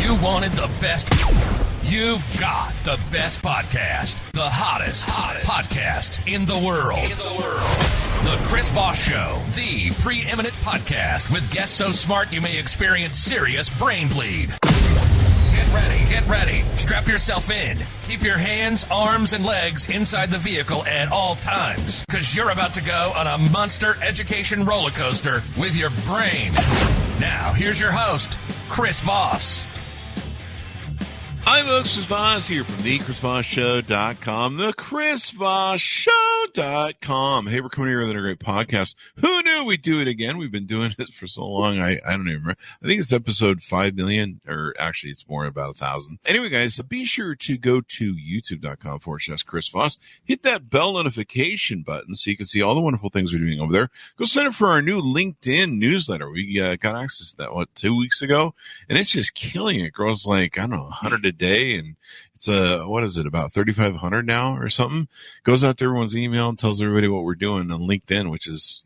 You wanted the best. You've got the best podcast, the hottest podcast in the world. The Chris Voss Show, the preeminent podcast with guests so smart you may experience serious brain bleed. Get ready. Strap yourself in. Keep your hands, arms, and legs inside the vehicle at all times, because you're about to go on a monster education roller coaster with your brain. Now, here's your host, Chris Voss. Hi, folks. Chris Voss here from thechrisvossshow.com, thechrisvossshow.com. Hey, we're coming here with a great podcast. Who knew we'd do it again? We've been doing it for so long. I don't even remember. I think it's episode 5 million, or actually it's more, about 1,000. Anyway, guys, be sure to go to youtube.com/Chris Voss. Hit that bell notification button so you can see all the wonderful things we're doing over there. Go sign up for our new LinkedIn newsletter. We got access to that, 2 weeks ago? And it's just killing it. It grows like, 100 a day, and it's about 3,500 now or something. Goes out to everyone's email and tells everybody what we're doing on LinkedIn, which is,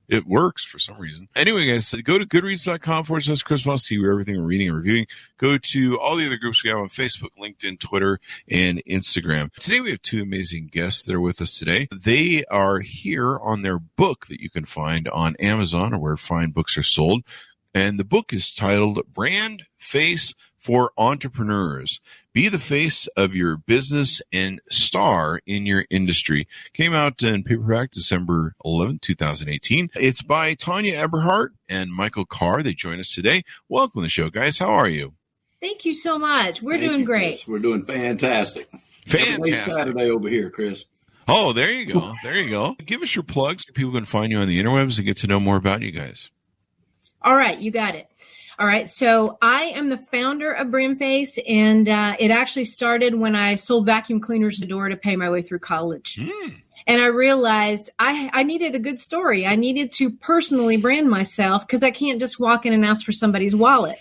it works for some reason. Anyway, guys, go to goodreads.com/Chris Voss, see where everything we're reading and reviewing. Go to all the other groups we have on Facebook, LinkedIn, Twitter, and Instagram. Today we have two amazing guests that are with us today. They are here on their book that you can find on Amazon or where fine books are sold. And the book is titled BrandFace for Entrepreneurs. Be the face of your business and star in your industry. Came out in paperback December 11, 2018. It's by Tanya Eberhardt and Michael Carr. They join us today. Welcome to the show, guys. How are you? Thank you so much. We're doing great. Chris. We're doing fantastic. Fantastic. Saturday over here, Chris. Oh, there you go. There you go. Give us your plugs so people can find you on the interwebs and get to know more about you guys. All right. You got it. All right. So I am the founder of BrandFace, and it actually started when I sold vacuum cleaners at the door to pay my way through college. And I realized I needed a good story. I needed to personally brand myself because I can't just walk in and ask for somebody's wallet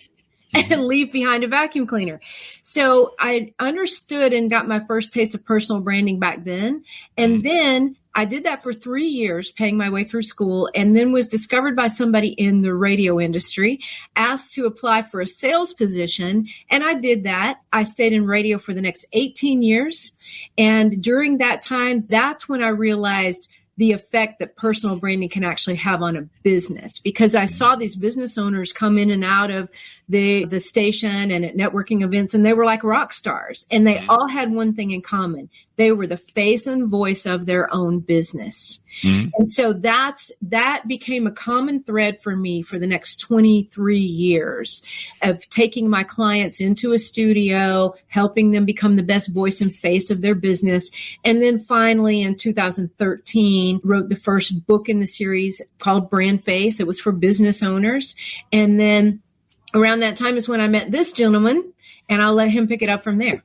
and leave behind a vacuum cleaner. So I understood and got my first taste of personal branding back then. And then I did that for 3 years, paying my way through school, and then was discovered by somebody in the radio industry, asked to apply for a sales position, and I did that. I stayed in radio for the next 18 years, and during that time, that's when I realized the effect that personal branding can actually have on a business, because I saw these business owners come in and out of the station and at networking events, and they were like rock stars, and they all had one thing in common. They were the face and voice of their own business. And so that became a common thread for me for the next 23 years of taking my clients into a studio, helping them become the best voice and face of their business. And then finally in 2013, wrote the first book in the series called BrandFace. It was for business owners. And then around that time is when I met this gentleman, and I'll let him pick it up from there.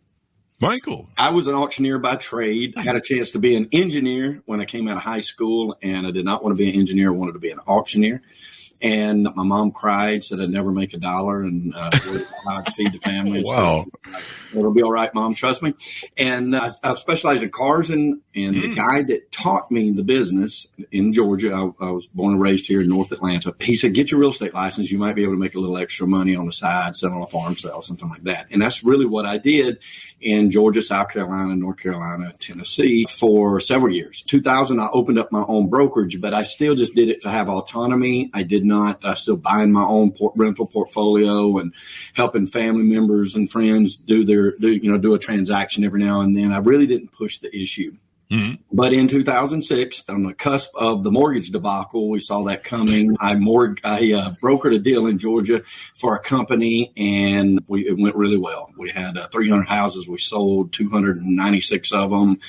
Michael. I was an auctioneer by trade. I had a chance to be an engineer when I came out of high school, and I did not want to be an engineer. I wanted to be an auctioneer. And my mom cried, said I'd never make $1, and I'd feed the family. Wow. So, it'll be all right, Mom. Trust me. And I specialized in cars, and the guy that taught me the business in Georgia, I was born and raised here in North Atlanta. He said, get your real estate license. You might be able to make a little extra money on the side, selling a farm sale, something like that. And that's really what I did in Georgia, South Carolina, North Carolina, Tennessee for several years. 2000, I opened up my own brokerage, but I still just did it to have autonomy. I still buying my own rental portfolio and helping family members and friends do a transaction every now and then. I really didn't push the issue. But in 2006, on the cusp of the mortgage debacle, we saw that coming. I brokered a deal in Georgia for a company, and it went really well. We had 300 houses. We sold 296 of them.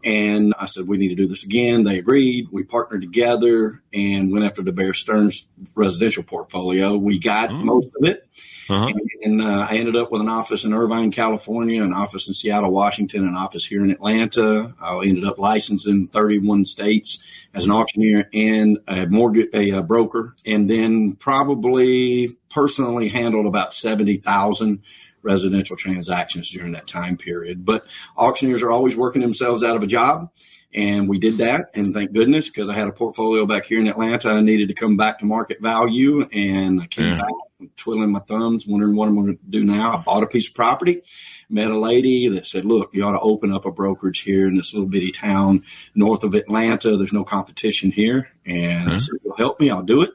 And I said, we need to do this again. They agreed. We partnered together and went after the Bear Stearns residential portfolio. We got most of it. And I ended up with an office in Irvine, California, an office in Seattle, Washington, an office here in Atlanta. I ended up licensed in 31 states as an auctioneer and a broker, and then probably personally handled about 70,000 residential transactions during that time period. But auctioneers are always working themselves out of a job. And we did that. And thank goodness, because I had a portfolio back here in Atlanta, I needed to come back to market value. And I came back twiddling my thumbs, wondering what I'm going to do now. I bought a piece of property, met a lady that said, look, you ought to open up a brokerage here in this little bitty town north of Atlanta. There's no competition here. And I said, you'll help me, I'll do it.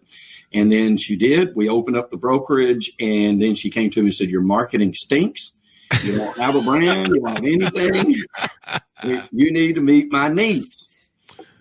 And then she did. We opened up the brokerage, and then she came to me and said, your marketing stinks. You don't have a brand. You don't have anything. You need to meet my needs.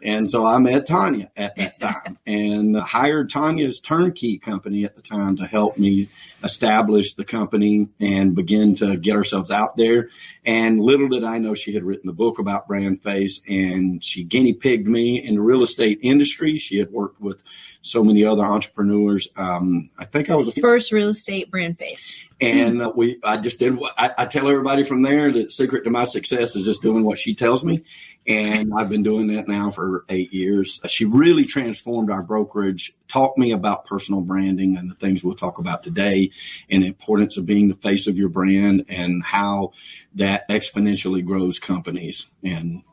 And so I met Tanya at that time and hired Tanya's turnkey company at the time to help me establish the company and begin to get ourselves out there. And little did I know she had written the book about BrandFace, and she guinea pigged me in the real estate industry. She had worked with so many other entrepreneurs. I think I was the first real estate BrandFace. And I just did what I tell everybody from there. The secret to my success is just doing what she tells me. And I've been doing that now for 8 years. She really transformed our brokerage, taught me about personal branding and the things we'll talk about today, and the importance of being the face of your brand and how that exponentially grows companies. And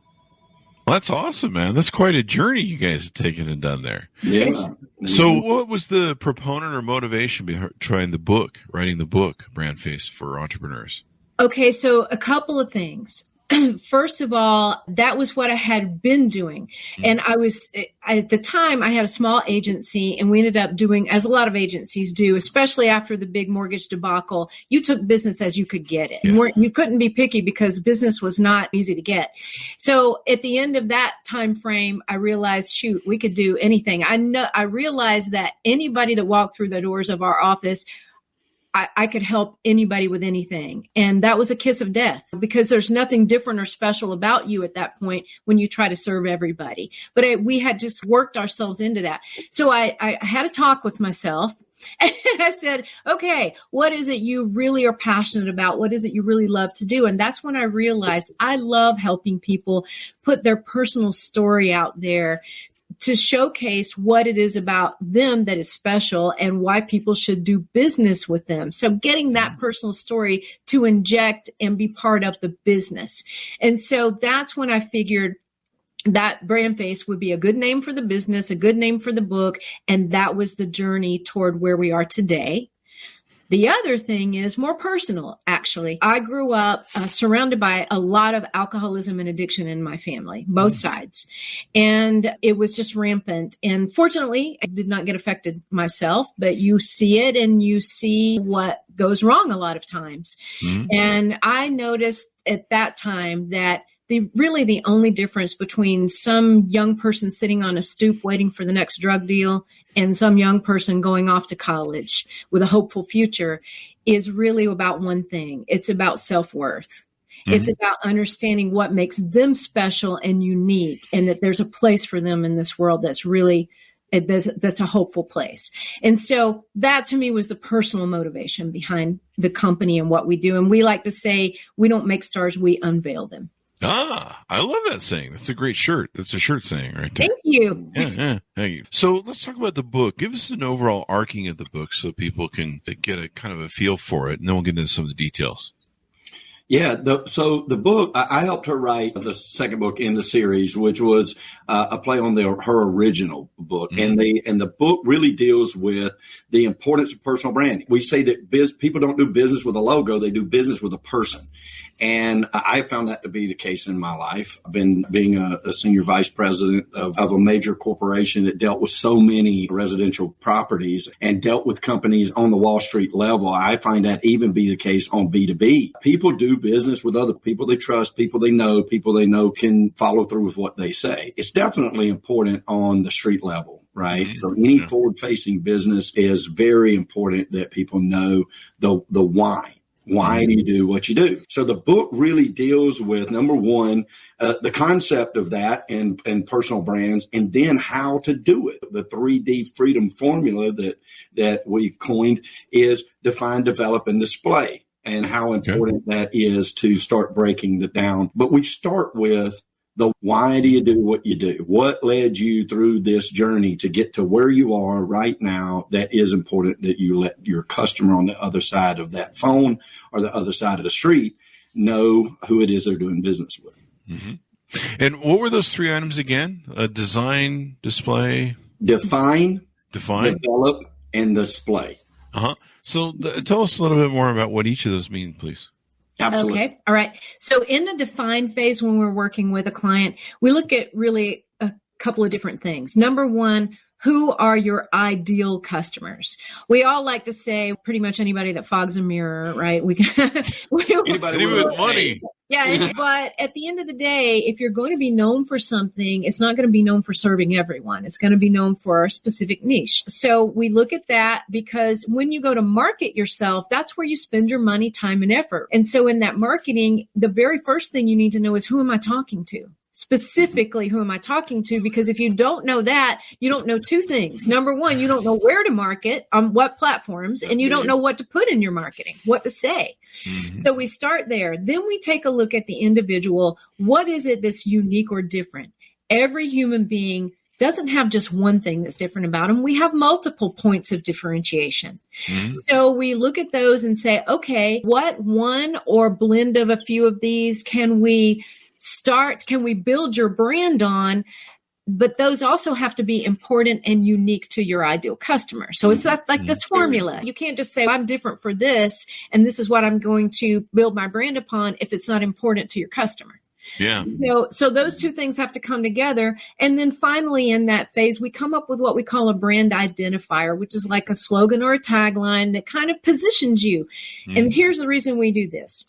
well, that's awesome, man. That's quite a journey you guys have taken and done there. yeah. So what was the proponent or motivation behind writing the book, BrandFace for Entrepreneurs? Okay, so a couple of things. First of all, that was what I had been doing. And at the time, I had a small agency, and we ended up doing, as a lot of agencies do, especially after the big mortgage debacle, you took business as you could get it. Yeah. You couldn't be picky because business was not easy to get. So at the end of that time frame, I realized, shoot, we could do anything. I realized that anybody that walked through the doors of our office, I could help anybody with anything. And that was a kiss of death, because there's nothing different or special about you at that point when you try to serve everybody. But we had just worked ourselves into that. So I had a talk with myself, and I said, okay, what is it you really are passionate about? What is it you really love to do? And that's when I realized I love helping people put their personal story out there to showcase what it is about them that is special and why people should do business with them. So getting that personal story to inject and be part of the business. And so that's when I figured that BrandFace would be a good name for the business, a good name for the book. And that was the journey toward where we are today. The other thing is more personal, actually. I grew up surrounded by a lot of alcoholism and addiction in my family, both sides. And it was just rampant. And fortunately, I did not get affected myself, but you see it and you see what goes wrong a lot of times. Mm-hmm. And I noticed at that time that the only difference between some young person sitting on a stoop waiting for the next drug deal and some young person going off to college with a hopeful future is really about one thing. It's about self-worth. Mm-hmm. It's about understanding what makes them special and unique, and that there's a place for them in this world that's a hopeful place. And so that to me was the personal motivation behind the company and what we do. And we like to say, we don't make stars, we unveil them. I love that saying. That's a great shirt. That's a shirt saying right there. Thank you. Yeah, thank you. So let's talk about the book. Give us an overall arcing of the book so people can get a kind of a feel for it, and then we'll get into some of the details. Yeah. So the book, I helped her write the second book in the series, which was a play on her original book. Mm-hmm. And the book really deals with the importance of personal branding. We say that people don't do business with a logo. They do business with a person. And I found that to be the case in my life. I've been being a senior vice president of a major corporation that dealt with so many residential properties and dealt with companies on the Wall Street level. I find that even be the case on B2B. People do business with other people they trust, people they know can follow through with what they say. It's definitely important on the street level, right? Mm-hmm. So any forward-facing business is very important that people know the why. Why do you do what you do? So the book really deals with, number one, the concept of that and personal brands, and then how to do it. The 3D freedom formula that we coined is define, develop, and display, and how important that is to start breaking it down. But we start with the why do you do what you do? What led you through this journey to get to where you are right now? That is important that you let your customer on the other side of that phone or the other side of the street know who it is they're doing business with. Mm-hmm. And what were those 3 items again? Design, display, Define, define, develop, and display. Uh-huh. So tell us a little bit more about what each of those mean, please. Absolutely. Okay. All right. So in the define phase, when we're working with a client, we look at really a couple of different things. Number one, who are your ideal customers? We all like to say pretty much anybody that fogs a mirror, right? Anybody with money. Yeah, but at the end of the day, if you're going to be known for something, it's not going to be known for serving everyone. It's going to be known for a specific niche. So we look at that because when you go to market yourself, that's where you spend your money, time, and effort. And so in that marketing, the very first thing you need to know is, who am I talking to? Specifically, who am I talking to? Because if you don't know that, you don't know 2 things. Number one, you don't know where to market, on what platforms, and you don't know what to put in your marketing, what to say. Mm-hmm. So we start there. Then we take a look at the individual. What is it that's unique or different? Every human being doesn't have just one thing that's different about them. We have multiple points of differentiation. Mm-hmm. So we look at those and say, okay, what one or blend of a few of these can we build your brand on? But those also have to be important and unique to your ideal customer. So it's not like this formula. You can't just say, I'm different for this, and this is what I'm going to build my brand upon if it's not important to your customer. Yeah. So those 2 things have to come together. And then finally in that phase, we come up with what we call a brand identifier, which is like a slogan or a tagline that kind of positions you. Mm. And here's the reason we do this.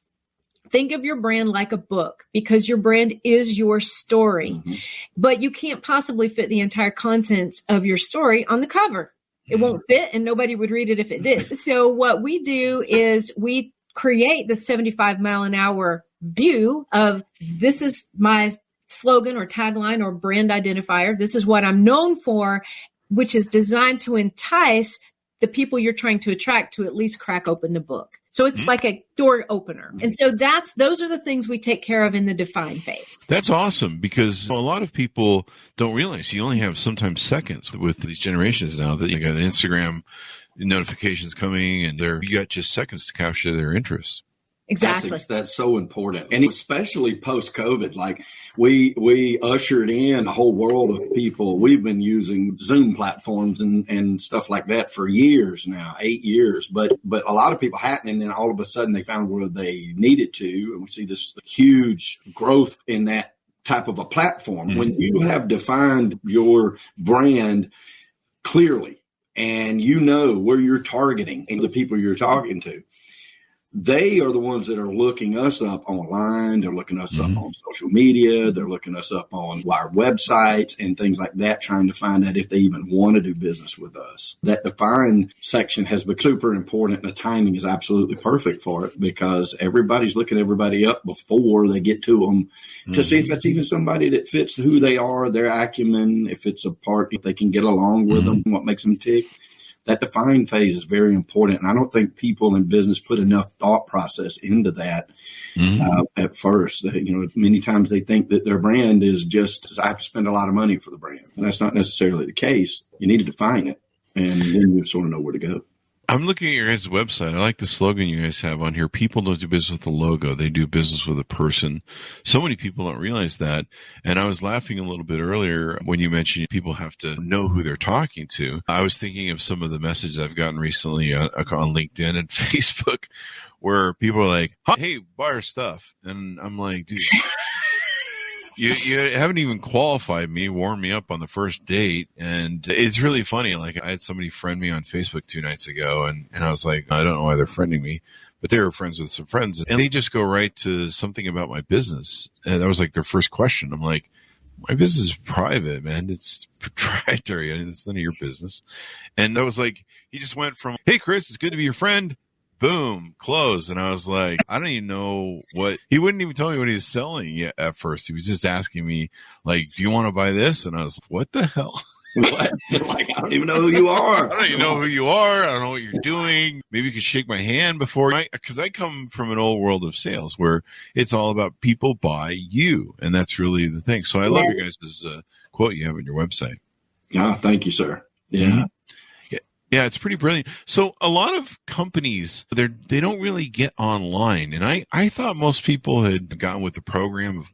Think of your brand like a book, because your brand is your story, mm-hmm. but you can't possibly fit the entire contents of your story on the cover. It won't fit, and nobody would read it if it did. So what we do is we create the 75 mile an hour view of, this is my slogan or tagline or brand identifier. This is what I'm known for, which is designed to entice the people you're trying to attract to at least crack open the book. So it's like a door opener. And so those are the things we take care of in the define phase. That's awesome, because a lot of people don't realize you only have sometimes seconds with these generations now, that you got Instagram notifications coming, and you got just seconds to capture their interest. Exactly. That's so important. And especially post-COVID, like we ushered in a whole world of people. We've been using Zoom platforms and stuff like that for years now, 8 years. But a lot of people hadn't, and then all of a sudden they found where they needed to. And we see this huge growth in that type of a platform. Mm-hmm. When you have defined your brand clearly and you know where you're targeting and the people you're talking to, they are the ones that are looking us up online. They're looking us up on social media. They're looking us up on our websites and things like that, trying to find out if they even want to do business with us. That define section has been super important, and the timing is absolutely perfect for it, because everybody's looking everybody up before they get to them to see if that's even somebody that fits who they are, their acumen, if it's a part, if they can get along with them, what makes them tick. That define phase is very important. And I don't think people in business put enough thought process into that at first. Many times they think that their brand is just, I have to spend a lot of money for the brand. And that's not necessarily the case. You need to define it, and then you sort of know where to go. I'm looking at your guys' website. I like the slogan you guys have on here. People don't do business with a logo. They do business with a person. So many people don't realize that. And I was laughing a little bit earlier when you mentioned people have to know who they're talking to. I was thinking of some of the messages I've gotten recently on LinkedIn and Facebook, where people are like, hey, buy our stuff. And I'm like, dude, You haven't even qualified me, warmed me up on the first date. And it's really funny. Like, I had somebody friend me on Facebook 2 nights ago, and I was like, I don't know why they're friending me, but they were friends with some friends, and they just go right to something about my business. And that was like their first question. I'm like, my business is private, man. It's proprietary. It's none of your business. And that was like, he just went from, hey, Chris, it's good to be your friend. Boom, close. And I was like, I don't even know he wouldn't even tell me what he was selling yet at first. He was just asking me, like, do you want to buy this? And I was like, what the hell? What? Like, I don't even know who you are. I don't even know who you are. I don't know what you're doing. Maybe you could shake my hand because I come from an old world of sales where it's all about people buy you. And that's really the thing. So I love your guys' quote you have on your website. Oh, thank you, sir. Yeah. Yeah, it's pretty brilliant. So a lot of companies, they don't really get online. And I thought most people had gotten with the program of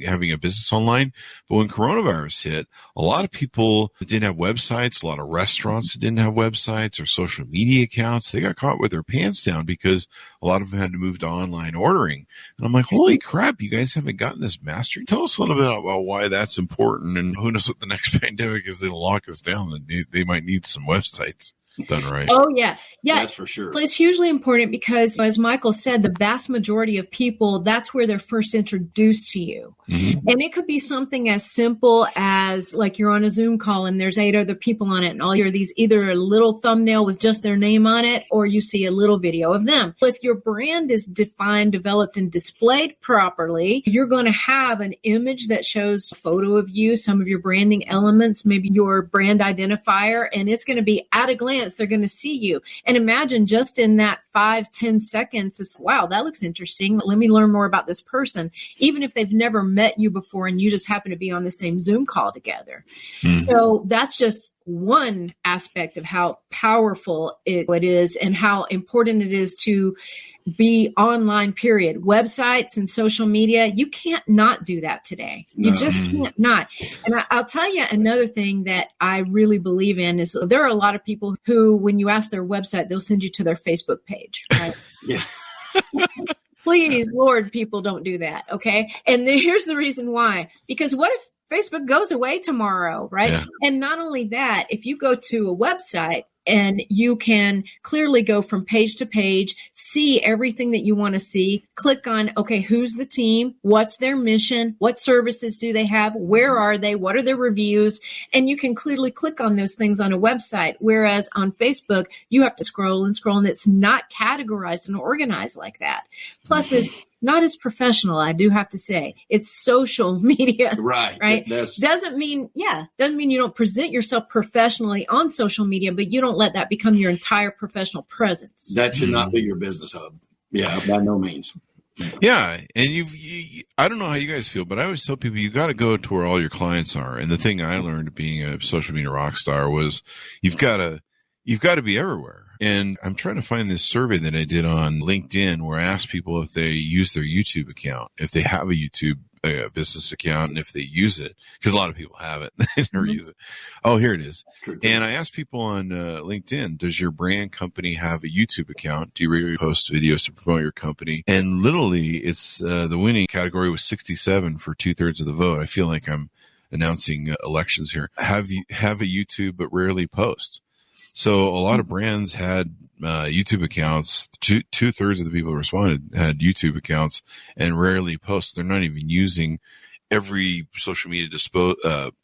having a business online. But when coronavirus hit, a lot of people that didn't have websites, a lot of restaurants that didn't have websites or social media accounts, they got caught with their pants down because a lot of them had to move to online ordering. And I'm like, holy crap, you guys haven't gotten this mastered. Tell us a little bit about why that's important. And who knows what the next pandemic is that'll lock us down. And they might need some websites done right. Oh, yeah. Yeah. That's for sure. Well, it's hugely important because, as Michael said, the vast majority of people, that's where they're first introduced to you. Mm-hmm. And it could be something as simple as like you're on a Zoom call and there's 8 other people on it and all you're these either a little thumbnail with just their name on it or you see a little video of them. If your brand is defined, developed, and displayed properly, you're going to have an image that shows a photo of you, some of your branding elements, maybe your brand identifier, and it's going to be at a glance. They're going to see you. And imagine just in that 5-10 seconds, it's, wow, that looks interesting. Let me learn more about this person, even if they've never met you before and you just happen to be on the same Zoom call together. Mm-hmm. So that's just one aspect of how powerful it is and how important it is to be online, period. Websites and social media, you can't not do that today. You just can't not. And I'll tell you another thing that I really believe in is there are a lot of people who, when you ask their website, they'll send you to their Facebook page, right? Yeah. Please, Lord, people don't do that, okay? And here's the reason why. Because what if Facebook goes away tomorrow, right? Yeah. And not only that, if you go to a website and you can clearly go from page to page, see everything that you want to see, click on, okay, who's the team? What's their mission? What services do they have? Where are they? What are their reviews? And you can clearly click on those things on a website. Whereas on Facebook, you have to scroll and scroll and it's not categorized and organized like that. Plus it's not as professional, I do have to say. It's social media. Right. Doesn't mean you don't present yourself professionally on social media, but you don't let that become your entire professional presence. That should not be your business hub. Yeah, by no means. Yeah. And I don't know how you guys feel, but I always tell people you got to go to where all your clients are. And the thing I learned being a social media rock star was you've got to be everywhere. And I'm trying to find this survey that I did on LinkedIn where I asked people if they use their YouTube account, if they have a YouTube business account, and if they use it, because a lot of people have it. They never use it. Oh, here it is. And I asked people on LinkedIn, does your brand company have a YouTube account? Do you regularly post videos to promote your company? And literally, it's the winning category was 67 for 2/3 of the vote. I feel like I'm announcing elections here. Have a YouTube but rarely post. So a lot of brands had YouTube accounts. 2/3 of the people who responded had YouTube accounts and rarely post. They're not even using every social media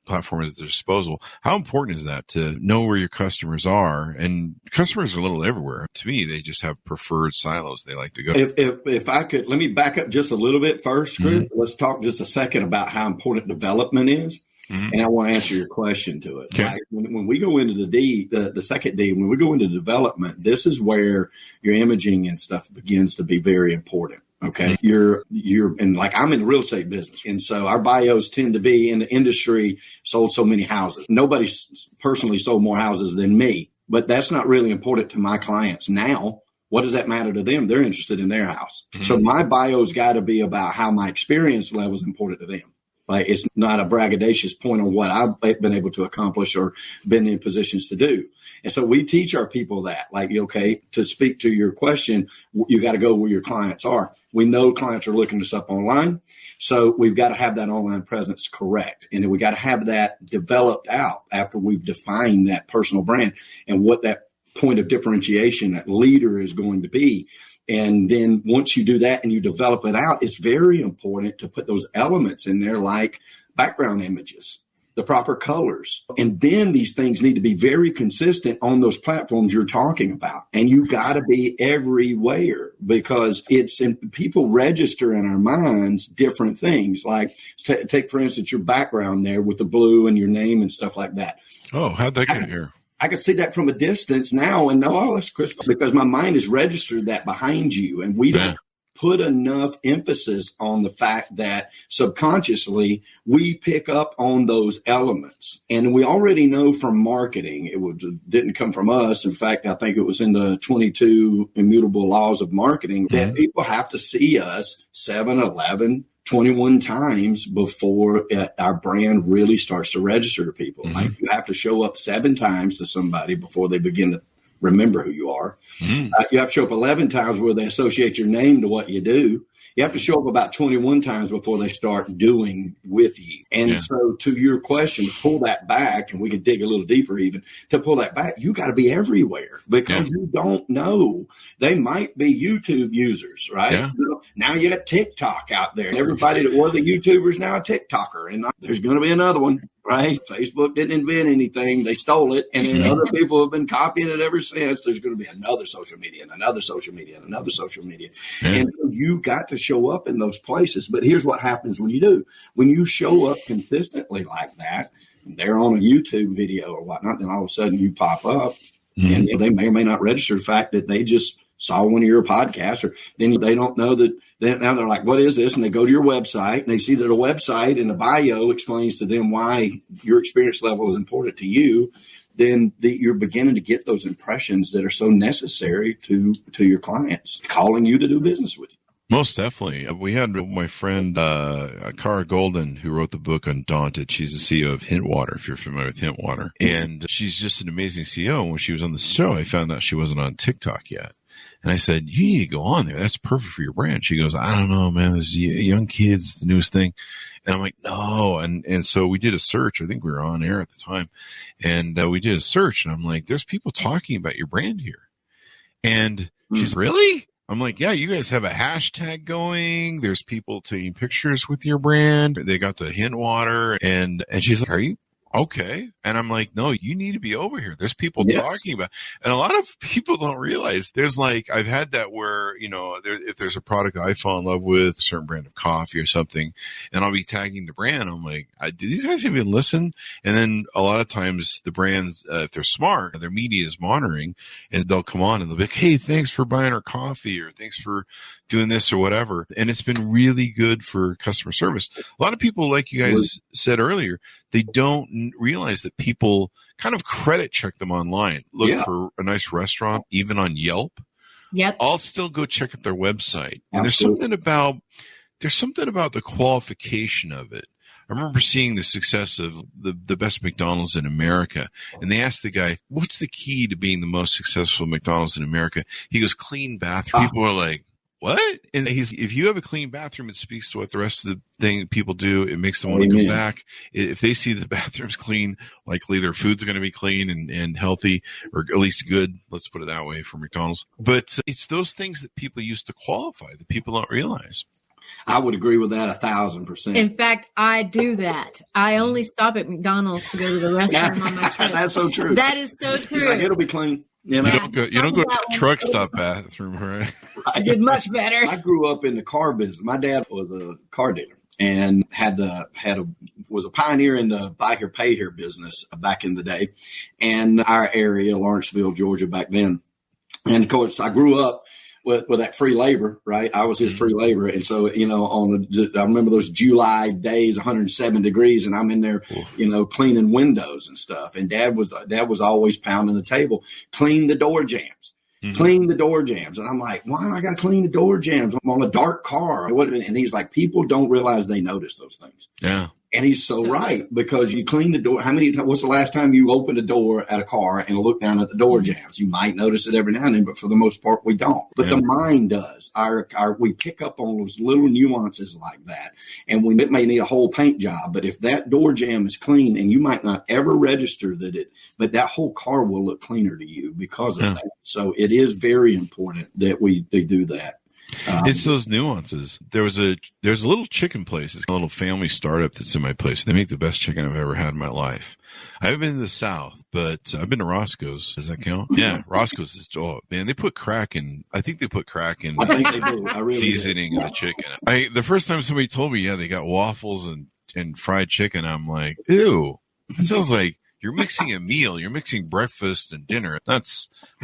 platform at their disposal. How important is that to know where your customers are? And customers are a little everywhere. To me, they just have preferred silos they like to go. If I could, let me back up just a little bit first, Chris. Mm-hmm. Let's talk just a second about how important development is. Mm-hmm. And I want to answer your question to it. Okay. Like when we go into the second D, when we go into development, this is where your imaging and stuff begins to be very important. Okay. Mm-hmm. And like I'm in the real estate business. And so our bios tend to be in the industry sold so many houses. Nobody's personally sold more houses than me, but that's not really important to my clients now. What does that matter to them? They're interested in their house. Mm-hmm. So my bio's got to be about how my experience level is important to them. Like it's not a braggadocious point on what I've been able to accomplish or been in positions to do. And so we teach our people that, like, okay, to speak to your question, you got to go where your clients are. We know clients are looking us up online. So we've got to have that online presence correct. And then we got to have that developed out after we've defined that personal brand and what that point of differentiation, that leader is going to be. And then once you do that and you develop it out, it's very important to put those elements in there like background images, the proper colors. And then these things need to be very consistent on those platforms you're talking about. And you got to be everywhere because people register in our minds different things. Like take, for instance, your background there with the blue and your name and stuff like that. Oh, how'd that get here? I could see that from a distance now and know, oh, that's Chris, because my mind has registered that behind you and we don't. put enough emphasis on the fact that subconsciously we pick up on those elements. And we already know from marketing, didn't come from us. In fact, I think it was in the 22 immutable laws of marketing that people have to see us 7, 11, 21 times before our brand really starts to register to people. Like you have to show up 7 times to somebody before they begin to remember who you are. You have to show up 11 times where they associate your name to what you do. You have to show up about 21 times before they start doing with you. And so to your question, to pull that back, and we can dig a little deeper even, to pull that back, you got to be everywhere because you don't know. They might be YouTube users, right? Yeah. Now you got TikTok out there. Everybody that was a YouTuber is now a TikToker. And there's going to be another one. Right? Facebook didn't invent anything. They stole it. And then other people have been copying it ever since. There's going to be another social media and another social media and another social media. And you got to show up in those places. But here's what happens when you do. When you show up consistently like that, and they're on a YouTube video or whatnot, then all of a sudden you pop up and they may or may not register the fact that they just saw one of your podcasts, or then they don't know that. Now they're like, what is this? And they go to your website and they see that a website in the bio explains to them why your experience level is important to you. Then you're beginning to get those impressions that are so necessary to your clients calling you to do business with you. Most definitely. We had my friend, Cara Golden, who wrote the book Undaunted. She's the CEO of Hintwater, if you're familiar with Hintwater. And she's just an amazing CEO. And when she was on the show, I found out she wasn't on TikTok yet. And I said, you need to go on there. That's perfect for your brand. She goes, I don't know, man. There's young kids, the newest thing. And I'm like, no. And so we did a search. I think we were on air at the time. And we did a search. And I'm like, there's people talking about your brand here. And she's really? I'm like, yeah, you guys have a hashtag going. There's people taking pictures with your brand. They got the Hintwater. And she's like, are you? Okay. And I'm like, no, you need to be over here. There's people talking about, and a lot of people don't realize there's like, I've had that where, if there's a product I fall in love with, a certain brand of coffee or something, and I'll be tagging the brand. I'm like, do these guys even listen? And then a lot of times the brands, if they're smart, their media is monitoring, and they'll come on and they'll be like, hey, thanks for buying our coffee, or thanks for doing this or whatever. And it's been really good for customer service. A lot of people, like you guys said earlier, they don't realize that people kind of credit check them online. Look for a nice restaurant, even on Yelp. Yep. I'll still go check out their website. And there's something about the qualification of it. I remember seeing the success of the best McDonald's in America. And they asked the guy, what's the key to being the most successful McDonald's in America? He goes, clean bathroom. People are like, what? And if you have a clean bathroom, it speaks to what the rest of the thing people do. It makes them want to come back. If they see the bathroom's clean, likely their food's going to be clean and healthy, or at least good. Let's put it that way for McDonald's. But it's those things that people use to qualify that people don't realize. I would agree with that 1,000%. In fact, I do that. I only stop at McDonald's to go to the restroom on my trip. That's so true. That is so true. She's like, it'll be clean. You don't go to the truck stop bathroom, right? I did much better. I grew up in the car business. My dad was a car dealer and was a pioneer in the buy here, pay here business back in the day. And our area, Lawrenceville, Georgia, back then. And of course, I grew up with that free labor, right? I was his free labor. And so, I remember those July days, 107 degrees, and I'm in there, cleaning windows and stuff. And dad was always pounding the table, clean the door jams. Clean the door jams. And I'm like, why do I got to clean the door jams? I'm on a dark car. And he's like, people don't realize they notice those things. Yeah. And he's so right, because you clean the door. What's the last time you opened a door at a car and look down at the door jams? You might notice it every now and then, but for the most part, we don't. But the mind does. We pick up on those little nuances like that. And it may need a whole paint job, but if that door jam is clean, and you might not ever register but that whole car will look cleaner to you because of that. So it is very important that we do that. It's those nuances. There's a little chicken place. It's a little family startup that's in my place. They make the best chicken I've ever had in my life. I haven't been to the South, but I've been to Roscoe's. Does that count? Yeah, Roscoe's is, man, they put crack in. I think they put crack in. I think they do. I really seasoning do. of the chicken. The first time somebody told me, they got waffles and fried chicken, I'm like, ew. It sounds like you're mixing a meal. You're mixing breakfast and dinner. That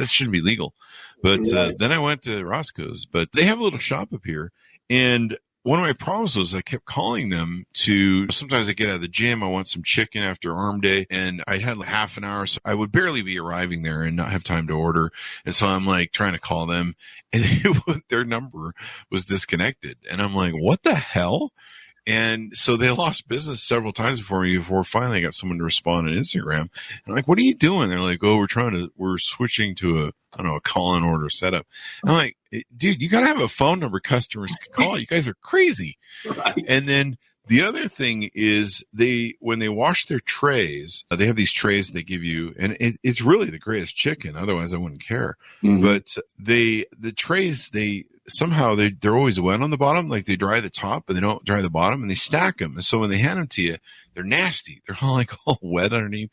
shouldn't be legal. But then I went to Roscoe's, but they have a little shop up here. And one of my problems was I kept calling them sometimes I get out of the gym. I want some chicken after arm day, and I had like half an hour. So I would barely be arriving there and not have time to order. And so I'm like trying to call them, and their number was disconnected. And I'm like, what the hell? And so they lost business several times before finally I got someone to respond on Instagram. And I'm like, what are you doing? They're like, oh, we're switching to a call and order setup. And I'm like, dude, you got to have a phone number customers can call. You guys are crazy. Right. And then the other thing is when they wash their trays, they have these trays they give you, and it's really the greatest chicken. Otherwise I wouldn't care. Mm-hmm. But the trays, somehow they're always wet on the bottom. Like they dry the top, but they don't dry the bottom, and they stack them. And so when they hand them to you, they're nasty. They're all wet underneath.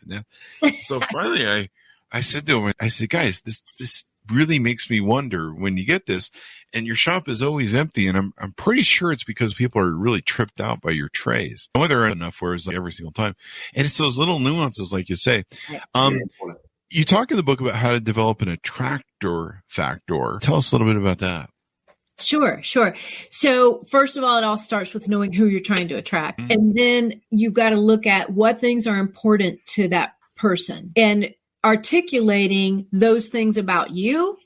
So finally I said to them, I said, guys, this really makes me wonder when you get this and your shop is always empty. And I'm pretty sure it's because people are really tripped out by your trays. Whether enough where it's like every single time. And it's those little nuances, like you say. You talk in the book about how to develop an attractor factor. Tell us a little bit about that. Sure. So first of all, it all starts with knowing who you're trying to attract. Mm-hmm. And then you've got to look at what things are important to that person and articulating those things about you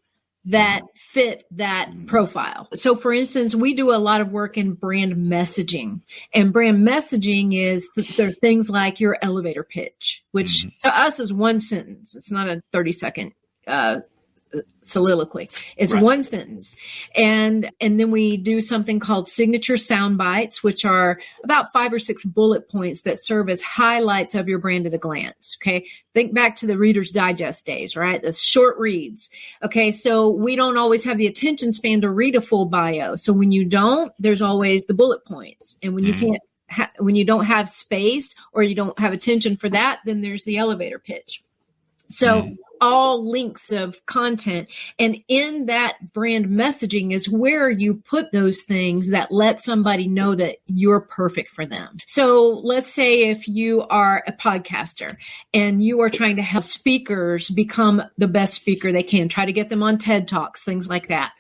that fit that profile. So for instance, we do a lot of work in brand messaging, and brand messaging is there are things like your elevator pitch, which to us is one sentence. It's not a 30-second soliloquy. It's one sentence. And then we do something called signature sound bites, which are about 5 or 6 bullet points that serve as highlights of your brand at a glance. Okay. Think back to the Reader's Digest days, right? The short reads. Okay. So we don't always have the attention span to read a full bio. So when you don't, there's always the bullet points. And when you can't, when you don't have space or you don't have attention for that, then there's the elevator pitch. So all links of content. And in that brand messaging is where you put those things that let somebody know that you're perfect for them. So let's say if you are a podcaster and you are trying to help speakers become the best speaker they can, try to get them on TED Talks, things like that.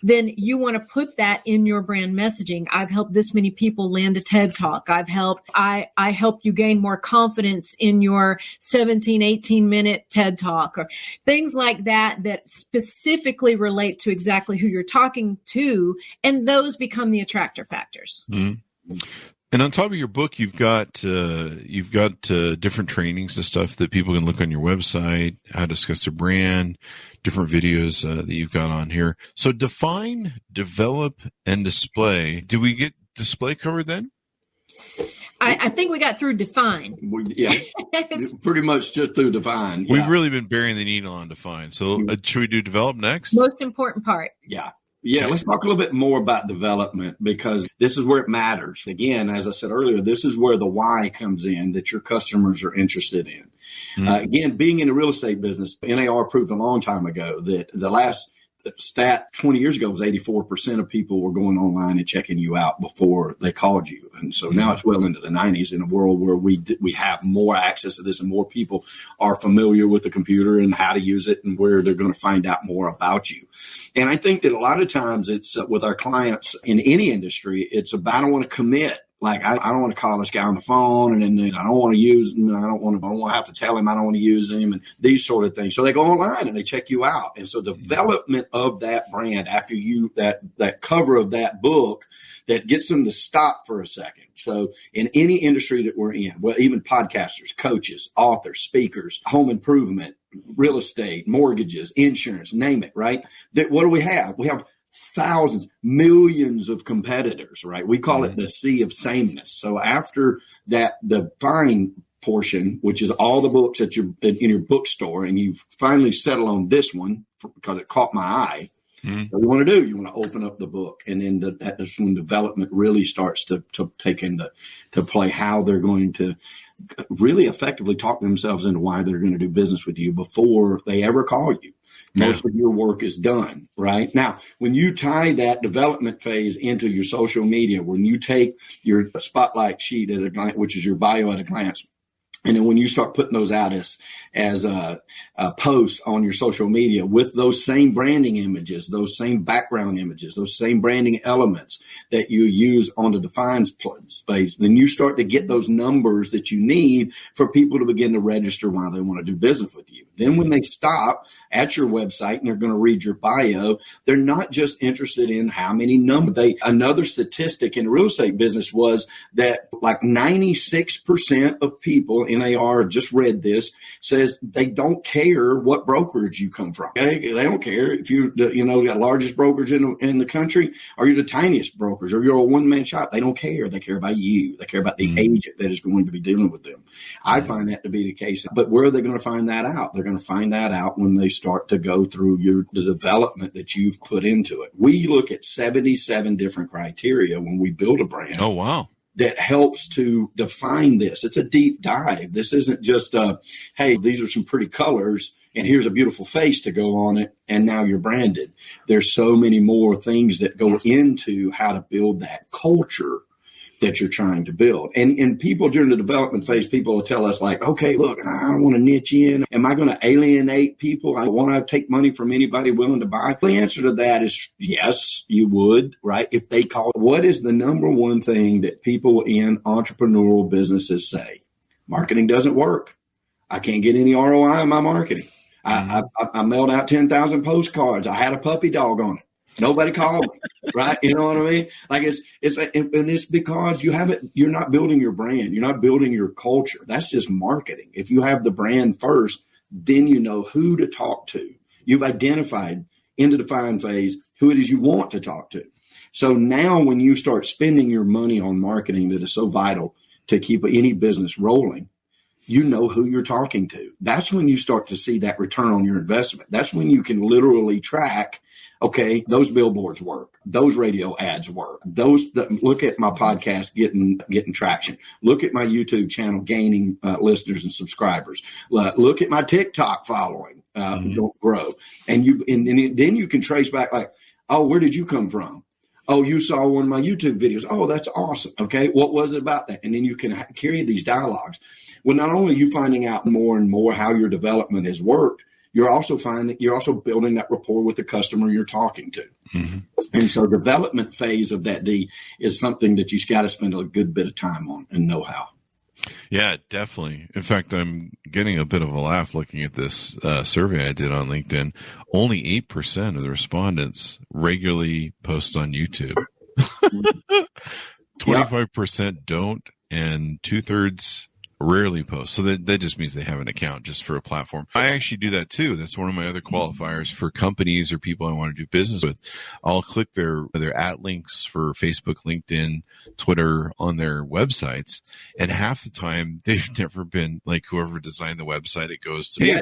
Then you want to put that in your brand messaging. I've helped this many people land a TED Talk. I help you gain more confidence in your 17, 18 minute TED Talk, or things like that specifically relate to exactly who you're talking to. And those become the attractor factors. Mm-hmm. And on top of your book, you've got different trainings and stuff that people can look on your website, how to discuss their brand, different videos that you've got on here. So define, develop, and display. Do we get display covered then? I think we got through define. Yeah, pretty much just through define. Yeah. We've really been burying the needle on define. So should we do develop next? Most important part. Yeah. Yeah, let's talk a little bit more about development, because this is where it matters. Again, as I said earlier, this is where the why comes in that your customers are interested in. Mm-hmm. Again, being in the real estate business, NAR proved a long time ago that the last stat 20 years ago was 84% of people were going online and checking you out before they called you. And so now it's well into the 90s in a world where we have more access to this and more people are familiar with the computer and how to use it and where they're going to find out more about you. And I think that a lot of times it's with our clients in any industry, it's about, I don't want to commit. Like, I don't want to call this guy on the phone, and then I don't want to use him. I don't want to have to tell him I don't want to use him, and these sort of things. So they go online and they check you out. And so development of that brand after that cover of that book that gets them to stop for a second. So in any industry that we're in, well, even podcasters, coaches, authors, speakers, home improvement, real estate, mortgages, insurance, name it, right? What do we have? We have thousands, millions of competitors, right? We call it the sea of sameness. So after that, the define portion, which is all the books that you're in your bookstore, and you finally settle on this one because it caught my eye. What you want to do, you want to open up the book, and then that's when development really starts to take into play how they're going to really effectively talk themselves into why they're going to do business with you before they ever call you. Most of your work is done, right? Now, when you tie that development phase into your social media, when you take your spotlight sheet at a glance, which is your bio at a glance, And then when you start putting those out as a post on your social media with those same branding images, those same background images, those same branding elements that you use on the defined space, then you start to get those numbers that you need for people to begin to register why they want to do business with you. Then when they stop at your website and they're going to read your bio, they're not just interested in how many numbers. Another statistic in the real estate business was that like 96% of people, NAR just read this, says they don't care what brokerage you come from. Okay? They don't care if you're the largest brokerage in the country, or you're the tiniest brokerage, or you're a one-man shop. They don't care. They care about you. They care about the agent that is going to be dealing with them. I find that to be the case. But where are they going to find that out? They're going to find that out when they start to go through the development that you've put into it. We look at 77 different criteria when we build a brand. Oh, wow. That helps to define this. It's a deep dive. This isn't just hey, these are some pretty colors and here's a beautiful face to go on it, and now you're branded. There's so many more things that go into how to build that culture that you're trying to build. And people during the development phase, people will tell us like, okay, look, I don't want to niche in. Am I going to alienate people? I want to take money from anybody willing to buy. The answer to that is yes, you would, right? If they call it, what is the number one thing that people in entrepreneurial businesses say? Marketing doesn't work. I can't get any ROI on my marketing. I mailed out 10,000 postcards. I had a puppy dog on it. Nobody called me, right? You know what I mean? Like it's because you're not building your brand. You're not building your culture. That's just marketing. If you have the brand first, then you know who to talk to. You've identified in the define phase who it is you want to talk to. So now when you start spending your money on marketing that is so vital to keep any business rolling, you know who you're talking to. That's when you start to see that return on your investment. That's when you can literally track, okay, those billboards work. Those radio ads work. Look at my podcast getting traction. Look at my YouTube channel gaining listeners and subscribers. Look at my TikTok following grow. And then you can trace back like, oh, where did you come from? Oh, you saw one of my YouTube videos. Oh, that's awesome. Okay, what was it about that? And then you can carry these dialogues. Well, not only are you finding out more and more how your development has worked, you're also building that rapport with the customer you're talking to. Mm-hmm. And so development phase of that D is something that you've got to spend a good bit of time on and know how. Yeah, definitely. In fact, I'm getting a bit of a laugh looking at this survey I did on LinkedIn. Only 8% of the respondents regularly post on YouTube. 25% don't, and 2/3 rarely post. So that just means they have an account just for a platform. I actually do that too. That's one of my other qualifiers for companies or people I want to do business with. I'll click their at links for Facebook, LinkedIn, Twitter on their websites. And half the time they've never been like whoever designed the website. It goes to, hey,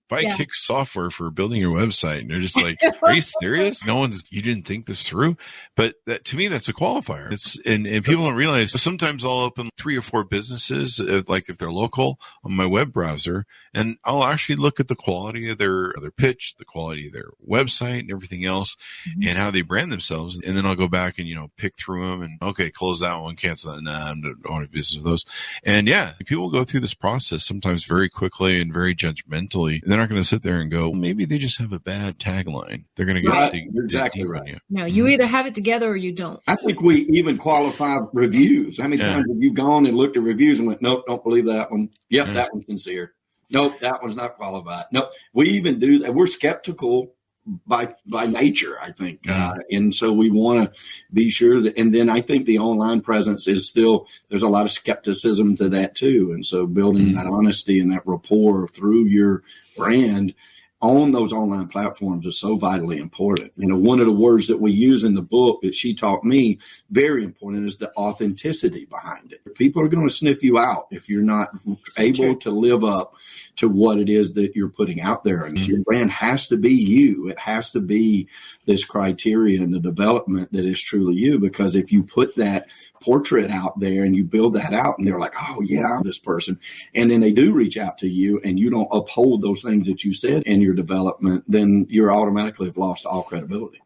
buy Kick software for building your website. And they're just like, are you serious? You didn't think this through? But to me, that's a qualifier. And people don't realize. So sometimes I'll open 3 or 4 businesses, like if they're local, on my web browser, and I'll actually look at the quality of their pitch, the quality of their website and everything else, and how they brand themselves. And then I'll go back and, pick through them and, okay, close that one, cancel that. Nah, I don't want to business with those. And yeah, people go through this process sometimes very quickly and very judgmentally. They're not going to sit there and go, maybe they just have a bad tagline. They're going to get You're exactly right. You. No, you either have it together or you don't. I think we even qualify reviews. How many times have you gone and looked at reviews and went, nope, don't believe that one. Yep, that one's sincere. Nope, that one's not qualified. Nope, we even do that. We're skeptical by nature, I think. And so we want to be sure that, and then I think the online presence is still, there's a lot of skepticism to that too. And so building that honesty and that rapport through your brand on those online platforms is so vitally important. One of the words that we use in the book that she taught me, very important, is the authenticity behind it. People are going to sniff you out if you're not able to live up to what it is that you're putting out there. And so your brand has to be you. It has to be this criteria and the development that is truly you, because if you put that portrait out there and you build that out and they're like, oh yeah, I'm this person, and then they do reach out to you and you don't uphold those things that you said in your development, then you're automatically have lost all credibility.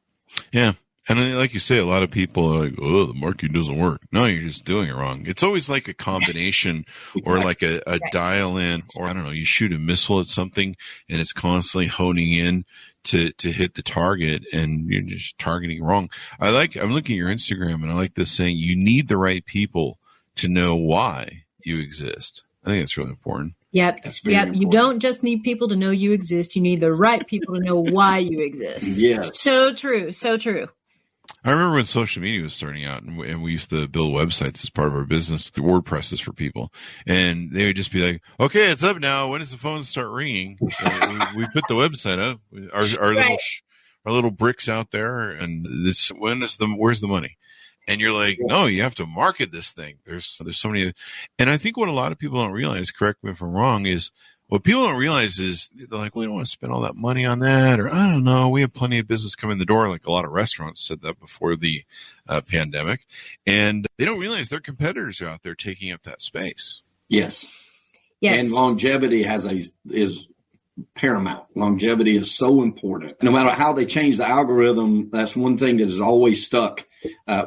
Yeah. And then, like you say, a lot of people are like, oh, the marketing doesn't work. No, you're just doing it wrong. It's always like a combination or like a dial in, or I don't know, you shoot a missile at something and it's constantly honing in to hit the target and you're just targeting wrong. I'm looking at your Instagram and I like this saying, you need the right people to know why you exist. I think that's really important. Yep. Important. You don't just need people to know you exist. You need the right people to know why you exist. Yes. So true. So true. I remember when social media was starting out and we used to build websites as part of our business, WordPresses for people. And they would just be like, okay, it's up now. When does the phone start ringing? We put the website up, our little bricks out there. And where's the money? And you're like, no, you have to market this thing. There's so many. And I think what a lot of people don't realize, correct me if I'm wrong, is what people don't realize is they're like, we don't want to spend all that money on that. Or I don't know. We have plenty of business coming in the door. Like a lot of restaurants said that before the pandemic. And they don't realize their competitors are out there taking up that space. Yes. And longevity is paramount. Longevity is so important. No matter how they change the algorithm, that's one thing that has always stuck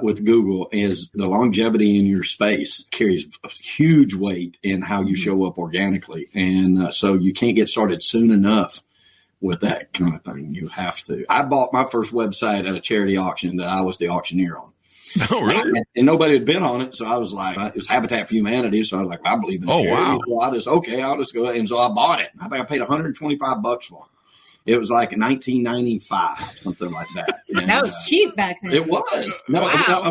with Google is the longevity in your space carries a huge weight in how you show up organically. And so you can't get started soon enough with that kind of thing. You have to. I bought my first website at a charity auction that I was the auctioneer on. Oh, really? And nobody had been on it. So I was like, it was Habitat for Humanity. So I was like, I believe in charity. Wow. So I'll just go. And so I bought it. I think I paid $125 for it. It was like $19.95, something like that. And, that was cheap back then. It was. No,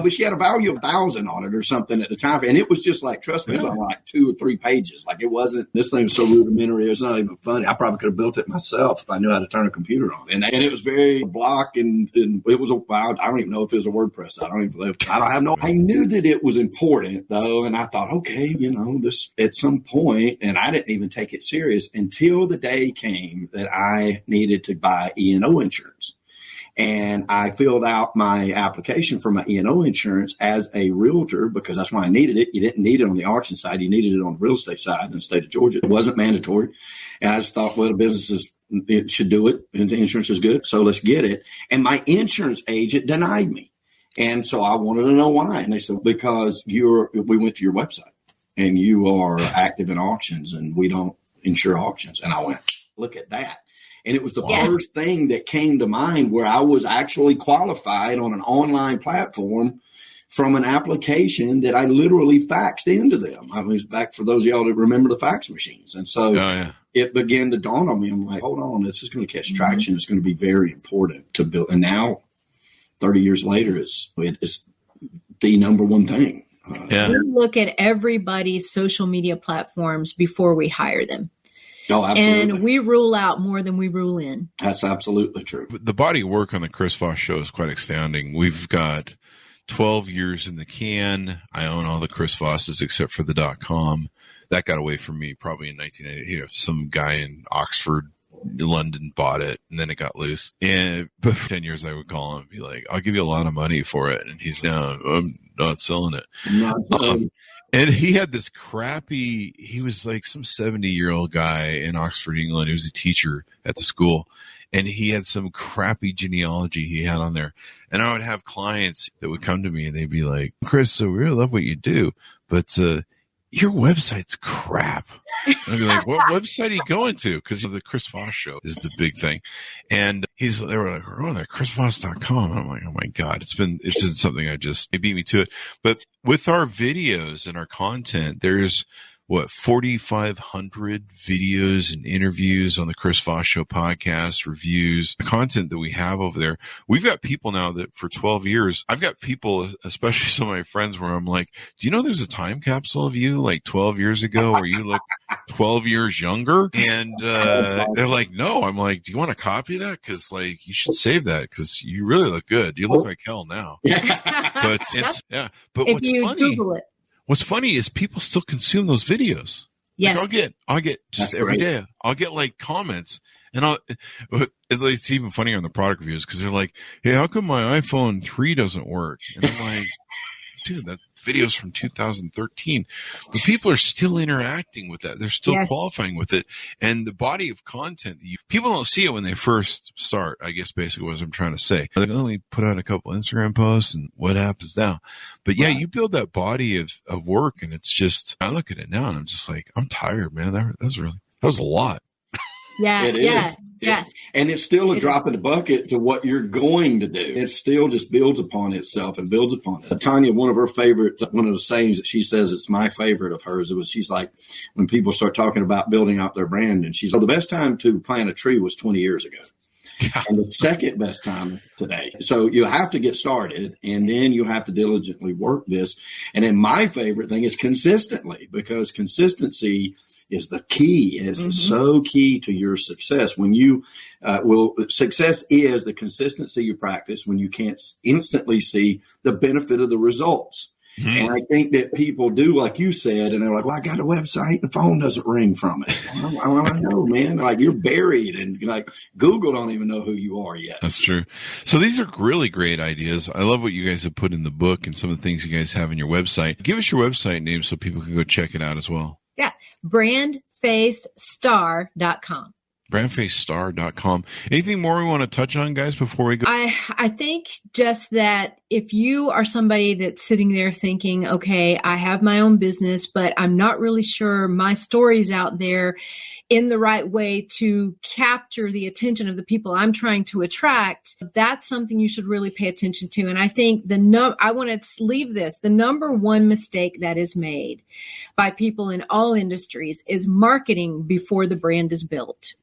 but she had a value of $1,000 on it or something at the time. And it was just like, trust me, it was on like 2 or 3 pages. Like it wasn't, this thing was so rudimentary. It was not even funny. I probably could have built it myself if I knew how to turn a computer on. And it was very block and it was I don't even know if it was a WordPress. I knew that it was important though. And I thought, okay, this at some point, and I didn't even take it serious until the day came that I needed to buy E&O insurance. And I filled out my application for my E&O insurance as a realtor because that's why I needed it. You didn't need it on the auction side. You needed it on the real estate side in the state of Georgia. It wasn't mandatory. And I just thought, well, the businesses it should do it and the insurance is good. So let's get it. And my insurance agent denied me. And so I wanted to know why. And they said, because we went to your website and you are active in auctions and we don't insure auctions. And I went, look at that. And it was the first thing that came to mind where I was actually qualified on an online platform from an application that I literally faxed into them. I mean, back for those of y'all that remember the fax machines. And so it began to dawn on me. I'm like, hold on, this is going to catch traction. It's going to be very important to build. And now 30 years later, it's the number one thing. We look at everybody's social media platforms before we hire them. Oh, absolutely. And we rule out more than we rule in. That's absolutely true. The body of work on the Chris Voss show is quite astounding. We've got 12 years in the can. I own all the Chris Vosses except for the .com. That got away from me probably in 1980. Some guy in Oxford, London bought it and then it got loose. And but for 10 years I would call him and be like, I'll give you a lot of money for it. And he's now, I'm not selling it. And he had this he was like some 70-year-old guy in Oxford, England. He was a teacher at the school. And he had some crappy genealogy he had on there. And I would have clients that would come to me and they'd be like, Chris, so we really love what you do, but your website's crap. And I'd be like, what website are you going to? Because the Chris Voss show is the big thing. And they were like, we're on that chrisvoss.com. And I'm like, oh my God, it's been something it beat me to it. But with our videos and our content, there's 4,500 videos and interviews on the Chris Voss Show podcast, reviews, the content that we have over there. We've got people now that for 12 years, I've got people, especially some of my friends, where I'm like, do you know there's a time capsule of you like 12 years ago where you look 12 years younger? And they're like, no. I'm like, do you want to copy that? Because like you should save that because you really look good. You look like hell now. But But if you Google it. What's funny is people still consume those videos. Yes. Like I'll get just every day. I'll get like comments and it's even funnier on the product reviews because they're like, hey, how come my iPhone 3 doesn't work? And I'm like, dude, that video's from 2013. But people are still interacting with that. They're still qualifying with it. And the body of content, people don't see it when they first start, I guess basically what I'm trying to say. They only put out a couple Instagram posts and what happens now. But yeah, you build that body of work, and it's just, I look at it now and I'm just like, I'm tired, man. That was a lot. Yeah. It is. Yeah. And it's still a drop in the bucket to what you're going to do. It still just builds upon itself and builds upon it. Tanya, one of the sayings that she says, it's my favorite of hers, she's like, when people start talking about building out their brand, and she's like, the best time to plant a tree was 20 years ago. Yeah. And the second best time today. So you have to get started, and then you have to diligently work this. And then my favorite thing is consistently, because consistency is the key. It's so key to your success. When you success is the consistency you practice when you can't instantly see the benefit of the results. And I think that people do, like you said, and they're like, well, I got a website, the phone doesn't ring from it. I know, man. Like, you're buried, and like Google don't even know who you are yet. That's true. So these are really great ideas. I love what you guys have put in the book and some of the things you guys have in your website. Give us your website name so people can go check it out as well. Yeah. BrandFaceStar.com. BrandFaceStar.com. Anything more we want to touch on, guys, before we go? I think just that if you are somebody that's sitting there thinking, okay, I have my own business, but I'm not really sure my story's out there in the right way to capture the attention of the people I'm trying to attract, that's something you should really pay attention to. And I think I want to leave this. The number one mistake that is made by people in all industries is marketing before the brand is built.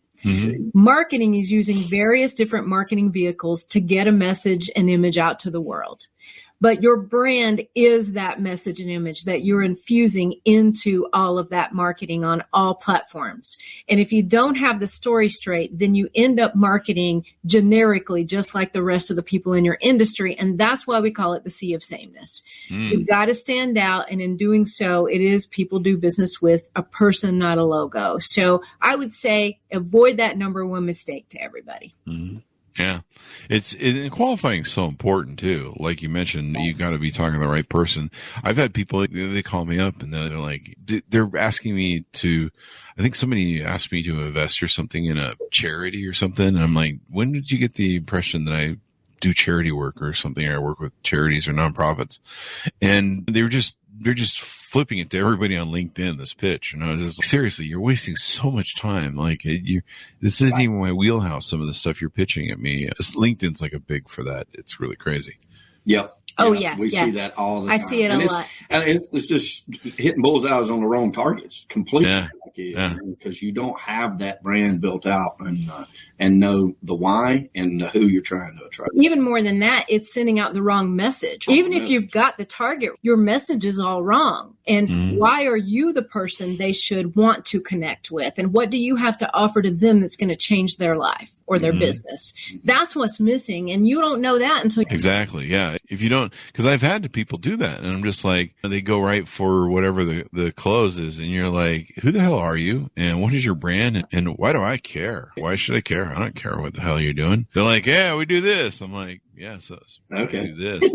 Marketing is using various different marketing vehicles to get a message and image out to the world. But your brand is that message and image that you're infusing into all of that marketing on all platforms. And if you don't have the story straight, then you end up marketing generically, just like the rest of the people in your industry. And that's why we call it the sea of sameness. You've got to stand out. And in doing so, it is people do business with a person, not a logo. So I would say avoid that number one mistake to everybody. Yeah. Qualifying is so important too. Like you mentioned, you got to be talking to the right person. I've had people, they call me up and they're like, they're asking me to, I think somebody asked me to invest or something in a charity or something. And I'm like, when did you get the impression that I do charity work or something? Or I work with charities or nonprofits? And they're just flipping it to everybody on LinkedIn, this pitch. And I was just like, seriously, you're wasting so much time. Like, this isn't even my wheelhouse, some of the stuff you're pitching at me. LinkedIn's like a big for that. It's really crazy. Yep. Oh, yeah. We see that all the time. I see it a lot. And it's just hitting bullseyes on the wrong targets completely. Yeah. Because you don't have that brand built out and know the why and who you're trying to attract. Even more than that, it's sending out the wrong message. Even if you've got the target, your message is all wrong. And why are you the person they should want to connect with? And what do you have to offer to them that's going to change their life or their business? That's what's missing. And you don't know that until Exactly. Yeah. If you don't, because I've had people do that, and I'm just like, they go right for whatever the close is, and you're like, who the hell are you? And what is your brand? And why do I care? Why should I care? I don't care what the hell you're doing. They're like, yeah, we do this. I'm like, yeah, so okay. We do this.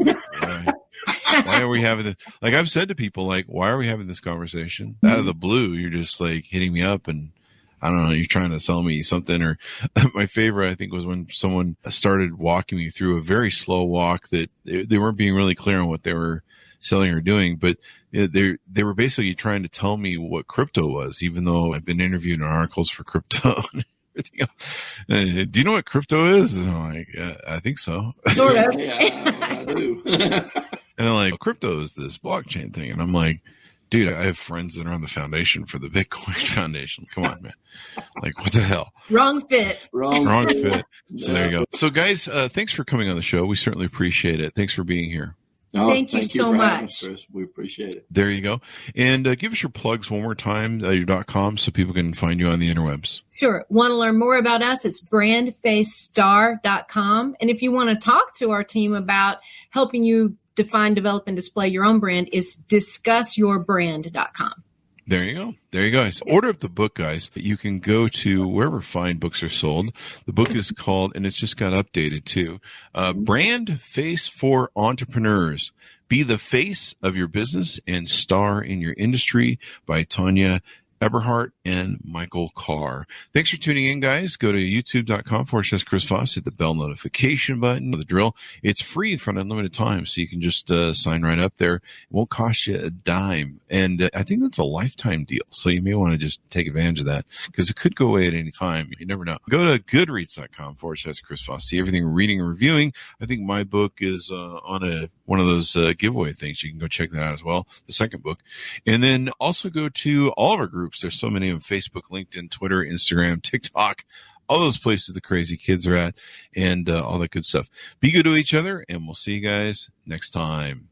Why are we having this? Like, I've said to people, like, why are we having this conversation? Out of the blue, you're just like hitting me up and I don't know, you're trying to sell me something. Or my favorite, I think, was when someone started walking me through a very slow walk that they weren't being really clear on what they were selling or doing, but they were basically trying to tell me what crypto was, even though I've been interviewed in articles for crypto and everything else. Do you know what crypto is? And I'm like, yeah, I think so. Sort of. Yeah, I do. And they're like, crypto is this blockchain thing. And I'm like, dude, I have friends that are on the foundation for the Bitcoin Foundation. Come on, man. Like, what the hell? Wrong fit. Wrong fit. So there you go. So guys, thanks for coming on the show. We certainly appreciate it. Thanks for being here. Thank you so much. Chris. We appreciate it. There you go. And give us your plugs one more time, your .com, so people can find you on the interwebs. Sure. Want to learn more about us? It's BrandFaceStar.com. And if you want to talk to our team about helping you define, develop, and display your own brand, is DiscussYourBrand.com. There you go. There you go. So order up the book, guys. You can go to wherever fine books are sold. The book is called, and it's just got updated too, BrandFace for Entrepreneurs. Be the face of your business and star in your industry by Tanya Eberhardt and Michael Carr. Thanks for tuning in, guys. Go to youtube.com/Chris Voss. Hit the bell notification button. The drill. It's free for an unlimited time, so you can just sign right up there. It won't cost you a dime. And I think that's a lifetime deal, so you may want to just take advantage of that because it could go away at any time. You never know. Go to goodreads.com/Chris Voss. See everything reading and reviewing. I think my book is on one of those giveaway things. You can go check that out as well, the second book. And then also go to all of our groups. There's so many of them: Facebook, LinkedIn, Twitter, Instagram, TikTok, all those places the crazy kids are at, and all that good stuff. Be good to each other, and we'll see you guys next time.